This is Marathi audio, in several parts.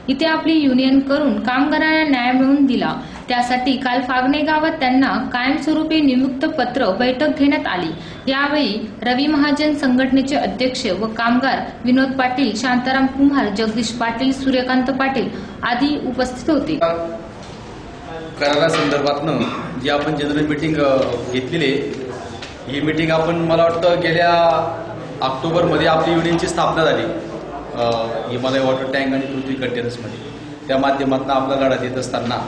इथे आपली युनियन करून कामगारांना न्याय मिळवून दिला। त्यासाठी काल फागणे गावात त्यांना कायमस्वरूपी नियुक्त पत्र बैठक घेण्यात आली। यावेळी रवी महाजन संघटनेचे अध्यक्ष व कामगार विनोद पाटील, शांताराम कुमार, जगदीश पाटील, सूर्यकांत पाटील आदी उपस्थित होते। करारा संदर्भातनं जी आपण जनरल मीटिंग घेतलेली, ही मीटिंग आपण मला वाटतं गेल्या ऑक्टोबरमध्ये आपली युनियनची स्थापना झाली हिमालय वॉटर टँक आणि पृथ्वी कंटेनर्समध्ये। त्या माध्यमातून आपला लढा देत असताना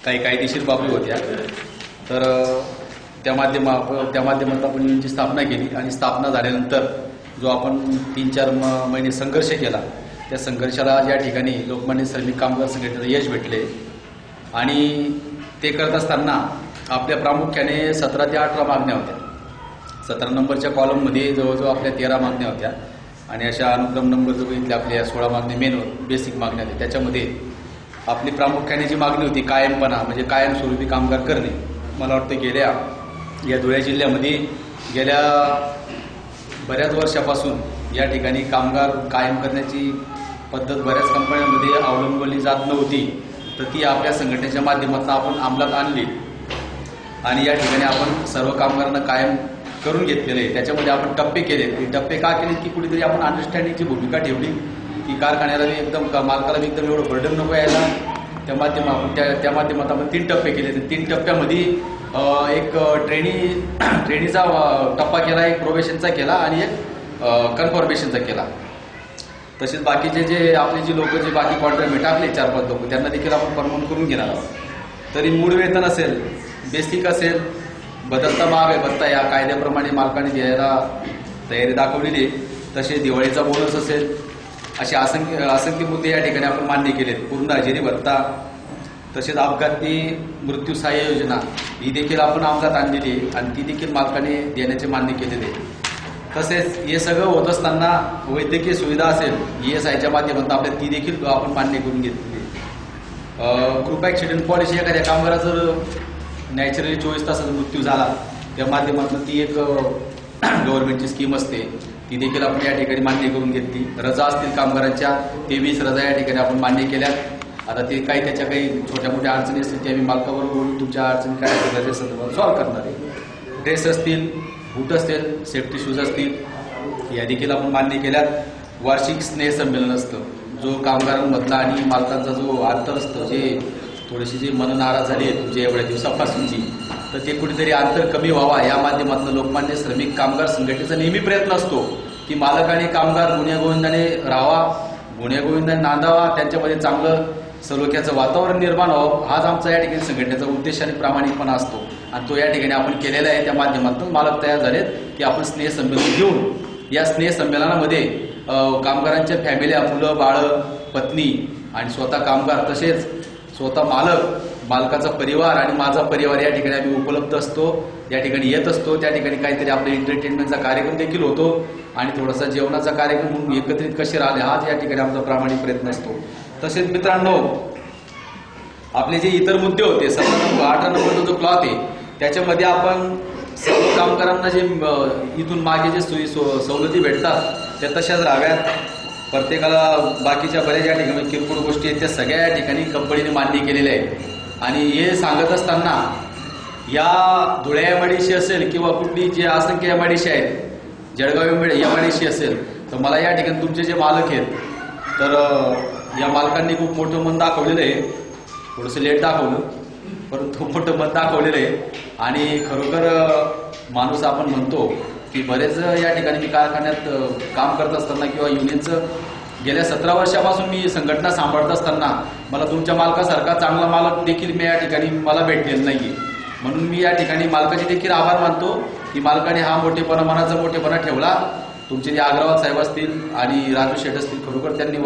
काही कायदेशीर बाबी होत्या, तर त्या माध्यमातून आपण युनियनची स्थापना केली आणि स्थापना झाल्यानंतर जो आपण 3-4 महिने संघर्ष केला, त्या संघर्षाला ज्या ठिकाणी लोकमान्य श्रमिक कामगार संघटनेचं यश भेटले आणि ते करत असताना आपल्या प्रामुख्याने 17 ते 18 मागण्या होत्या। 17 नंबरच्या कॉलममध्ये जवळजवळ आपल्या 13 मागण्या होत्या आणि अशा अनुक्रम नंबर जो इथल्या आपल्या 16 मागण्या मेन बेसिक मागण्या होत्या। त्याच्यामध्ये आपली प्रामुख्याने जी मागणी होती कायमपणा, म्हणजे कायमस्वरूपी कामगार करणे। मला वाटतं गेल्या या धुळे जिल्ह्यामध्ये गेल्या बऱ्याच वर्षापासून या ठिकाणी कामगार कायम करण्याची पद्धत बऱ्याच कंपन्यांमध्ये अवलंबली जात नव्हती, तर ती आपल्या संघटनेच्या माध्यमातून आपण अंमलात आणली आणि या ठिकाणी आपण सर्व कामगारांना कायम करून घेतलेले आहे। त्याच्यामध्ये आपण टप्पे केले। टप्पे का केले की कुठेतरी आपण अंडरस्टँडिंगची भूमिका ठेवली की कारखान्याला एकदम मालकाला एकदम एवढं बर्डन नको यायला। त्या माध्यमात आपण 3 टप्पे केले। 3 टप्प्यामध्ये एक ट्रेनीचा टप्पा केला, एक प्रोबेशनचा केला आणि एक कन्फर्मेशनचा केला। तसेच बाकीचे जे आपले जी लोक जे बाकी कॉन्ट्रॅक्ट टाकले 4-5 लोक, त्यांना देखील आपण परमनंट करून घेणार आहोत। तरी मूळ वेतन असेल, बेसिक असेल, बदलता भाग आहे भत्ता या कायद्याप्रमाणे मालकाने द्यायला तयारी दाखवलेली आहे। तसे दिवाळीचा बोनस असेल, असे असंख्य मुद्दे या ठिकाणी आपण मान्य केलेत। पूर्ण हजेरी भत्ता, तसेच अपघाती मृत्यू सहाय्य योजना ही देखील आपण अंमलात आणलेली आहे आणि ती देखील मालकाने देण्याचे मान्य केलेले आहे। तसेच हे सगळं होत असताना वैद्यकीय सुविधा असेल ESIच्या माध्यमातून आपल्याला ती देखील आपण मान्य करून घेतली। ग्रुप ॲक्सिडेंट पॉलिसी, एखाद्या कामगाराचा जर नॅचरली 24 तासाचा मृत्यू झाला, त्या माध्यमातून ती एक गव्हर्नमेंटची स्कीम असते, ती देखील आपण या ठिकाणी मान्य करून घेतली। रजा असतील कामगारांच्या 23 रजा या ठिकाणी आपण मान्य केल्यात। आता ते त्याच्या काही छोट्या मोठ्या अडचणी असतील ते आम्ही मालकाबरोबर बोलून तुमच्या अडचणी काय असतील त्याच्या संदर्भात सॉल्व्ह करणार आहे। ड्रेस असतील, बूट असतील, सेफ्टी शूज असतील, या देखील आपण मान्य केल्यात। वार्षिक स्नेह संमेलन असतं, जो कामगारांमधला आणि मालकांचा जो अंतर असतं, जे थोडीशी जी मन नाराज झाली आहे तुमच्या एवढ्या दिवसापासूनची, तर ते कुठेतरी अंतर कमी व्हावा या माध्यमातून लोकमान्य श्रमिक कामगार संघटनेचा नेहमी प्रयत्न असतो की मालक आणि कामगार गुण्यागोविंदाने राहावा, गुण्यागोविंदाने नांदावा, त्यांच्यामध्ये चांगलं सलोख्याचं वातावरण निर्माण व्हावं, हाच आमचा या ठिकाणी संघटनेचा उद्देश आणि प्रामाणिकपणा असतो आणि तो या ठिकाणी आपण केलेला आहे। त्या माध्यमातून मालक तयार झालेत की आपण स्नेह संमेलन घेऊन या स्नेह संमेलनामध्ये कामगारांच्या फॅमिल्या, मुलं, बाळं, पत्नी आणि स्वतः कामगार, तसेच स्वतः मालकाचा परिवार आणि माझा परिवार या ठिकाणी आम्ही उपलब्ध असतो, या ठिकाणी येत असतो। त्या ठिकाणी काहीतरी आपल्या एंटरटेनमेंटचा कार्यक्रम देखील होतो आणि थोडासा जेवणाचा कार्यक्रम म्हणून एकत्रित कसे राहिले हाच या ठिकाणी आमचा प्रामाणिक प्रयत्न असतो। तसेच मित्रांनो, आपले जे इतर मुद्दे होते 18 नंबरचा जो क्लॉथ आहे, त्याच्यामध्ये आपण सर्व कामगारांना जे इथून मागे जे सवलती भेटतात त्या तशाच राहाव्यात। प्रत्येकाला बाकीच्या बऱ्याच या ठिकाणी किरकोळ गोष्टी आहेत त्या सगळ्या या ठिकाणी कंपनीने मान्य केलेल्या आहेत आणि हे सांगत असताना या धुळे MIDC असेल किंवा कुठली जे असंख्य MIDC आहेत, जळगाव MIDC असेल, तर मला या ठिकाणी तुमचे जे मालक आहेत, तर या मालकांनी खूप मोठं मन दाखवलेलं आहे। थोडंसं लेट दाखवलं, परंतु खूप मोठं मन दाखवलेलं आहे आणि खरोखर माणूस आपण म्हणतो की बरेच या ठिकाणी मी कारखान्यात काम करत असताना किंवा युनियनचं गेल्या 17 वर्षापासून मी संघटना सांभाळत असताना मला तुमच्या मालकासारखा चांगला मालक देखील मी या ठिकाणी मला भेटलेला नाही। म्हणून मी या ठिकाणी मालकाचे देखील आभार मानतो की मालकाने हा मोठेपणा, मनाचा मोठेपणा ठेवला। तुमचे जे अग्रवाल साहेब असतील आणि राजू शेठ असतील, खरोखर त्यांनी